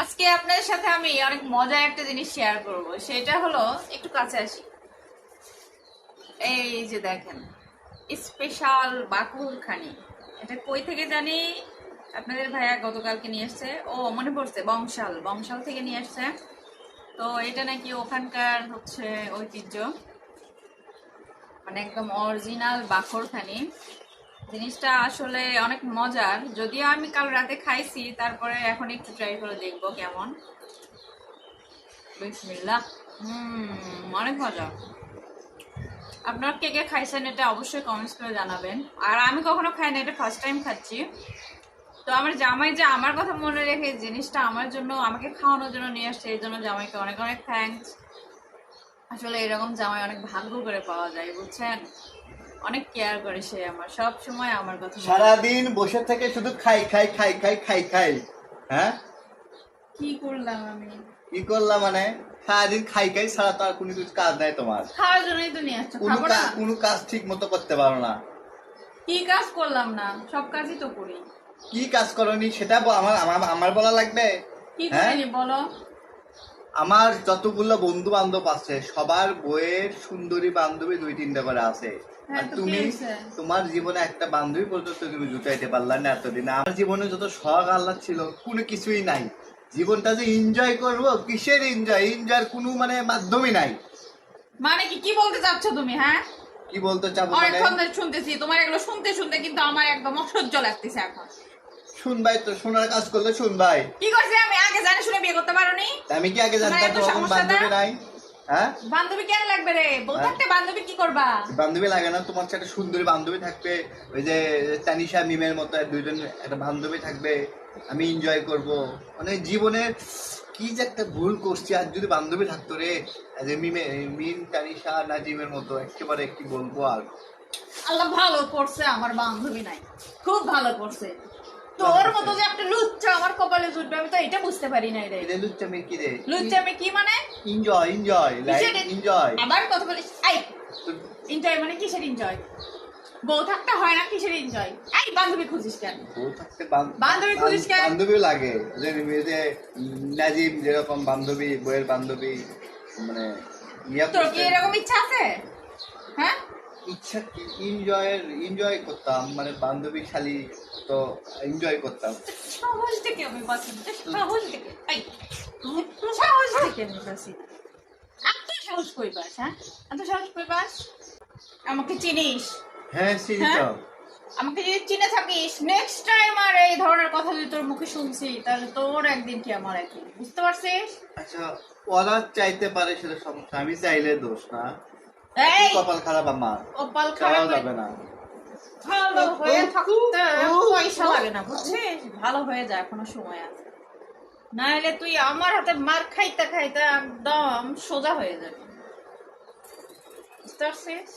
আজকে আপনাদের সাথে আমি অনেক মজার একটা জিনিস শেয়ার করব। সেটা হলো, একটু কাছে আসি। এই যে দেখেন, স্পেশাল বাকুরখানি। এটা কই থেকে জানি, আপনাদের ভাইয়া গতকালকে নিয়ে আসছে। ও মনে পড়ছে, বংশাল বংশাল থেকে নিয়ে আসছে। তো এটা নাকি ওখানকার হচ্ছে ঐতিহ্য, মানে একদম অরিজিনাল বাকরখানি। জিনিসটা আসলে অনেক মজার, যদিও আমি কাল রাতে খাইছি, তারপরে এখন একটু ট্রাই করে দেখবো কেমন। বিসমিল্লাহ। অনেক মজা। আপনারা কে কে খাইছেন এটা অবশ্যই কমেন্টস করে জানাবেন। আর আমি কখনো খাই না, এটা ফার্স্ট টাইম খাচ্ছি। তো আমার জামাই যে আমার কথা মনে রেখে জিনিসটা আমার জন্য, আমাকে খাওয়ানোর জন্য নিয়ে আসছে, এই জন্য জামাইকে অনেক অনেক থ্যাঙ্কস। আসলে এরকম জামাই অনেক ভাগ্য করে পাওয়া যায়, বুঝছেন। অনেক কেয়ার করে সে, আমার সব সময় আমার কথা সারাদিন বসে থেকে শুধু খাই খাই খাই খাই খাই খাই। হ্যাঁ, কি করলাম আমি? কি করলাম মানে? সারাদিন খাই খাই ছাড়া তো আর কোনো কিছু কাজ নাই তোমার। খাওয়ার জন্যই তো নিয়ে আসছো, খাবো না? কোনো কাজ ঠিক মতো করতে পারো না। কি কাজ করলাম না? সব কাজই তো করি। কি কাজ করনি সেটা আমার আমার আমার বলা লাগবে? কি হ্যাঁ, করিনি বলো? আমার যতগুলো বন্ধু বান্ধব আছে সবার বইয়ের সুন্দরী বান্ধবী 2-3টা করে আছে। হ্যাঁ, আর তো তুমি, কি হয়েছে? তোমার জীবনে একটা বান্ধবী পর্যন্ত তুমি জুটাইতে পারলা না এতদিন। আমার জীবনে যত শখ আহ্লাদ ছিল কোনো কিছুই নাই। জীবনটা যে এনজয় করবো, কিসের এনজয়? এনজয়ের কোনো মানে মাধ্যমই নাই। মানে কি কি বলতে চাচ্ছ তুমি? হ্যাঁ, কি বলতে চাবো মানে? অনেকক্ষণ ধরে শুনতেছি তোমার এগুলো, শুনতে শুনতে কিন্তু আমার একদম অসহ্য লাগতেছে এখন। শুনবাই তো, শোনার কাজ করলে শুনবাই। কি করছি আমি? আগে জানি শুনে বিয়ে করতে পারোনি? আমি কি আগে তোমার জানতাম এত তোমার কোনো সমস্যাটা? বান্ধবী নাই? হ্যাঁ, বান্ধবী কেন লাগবে রে? বউ থাকতে বান্ধবী কি করবা? বান্ধবী লাগে না? তোমার সাথে সুন্দরী বান্ধবী থাকবে, ওই যে তানিশা মিমের মতো দুইজন একটা বান্ধবী থাকবে, আমি এনজয় করব। মানে জীবনে কি যে একটা ভুল করছি, আর যদি বান্ধবী থাকতো রে, যে মিম তানিশা নাজিমের মতো, একেবারে কি বলবো আর। আল্লাহ ভালো করছে, আমার বান্ধবী নাই, খুব ভালো করছে। তোর মতো যে একটা লুচ্চা আমার কপালে জুটবে, আমি তো এটা বুঝতে পারি নাই রে। এটা লুচ্চামি কি রে? লুচ্চামি কি মানে? Enjoy enjoy life enjoy. আবার কথা বলিস? এই, এনজয় মানে কিসের এনজয়? বউ থাকতে হয় না, কিসের এনজয়? এই, বান্ধবী খুঁজিস কেন? বউ থাকতে বান্ধবী খুঁজিস কেন? বান্ধবীও লাগে, যে যে নাজিম যেরকম বান্ধবী, বইয়ের বান্ধবী, মানে তোর কি এরকম ইচ্ছা আছে? হ্যাঁ, ইচ্ছা কি? এনজয় করতাম, মানে বান্ধবী খালি তো এনজয় করতাম। সাহস থেকে আমি বাঁচি, সাহস থেকে। এই, সাহস থেকে আমি বাঁচি। এত সাহস কই পাস? হ্যাঁ, এত সাহস কই পাস? আমাকে চিনিস? হ্যাঁ, চিনি হ্যাঁ? তো। আমাকে যদি চিনে থাকিস, নেক্সট টাইম আর এই ধরনের কথা যদি তোর মুখে শুনছি, তাহলে তোর একদিন কি আমার একদিন, বুঝতে পারছিস? আচ্ছা, ওরা চাইতে পারে সেটা সমস্যা, আমি চাইলে দোষ না। এই, কপাল খারাপ আমার, কপাল চাওয়া খারাপ যাবে না। ভালো হয়ে থাকতে পয়সা লাগে না, বুঝছিস? ভালো হয়ে যায়, এখনো সময় আছে। নাহলে তুই আমার হাতে মার খাইতে খাইতে একদম সোজা হয়ে যাবে, বুঝতে পারছিস?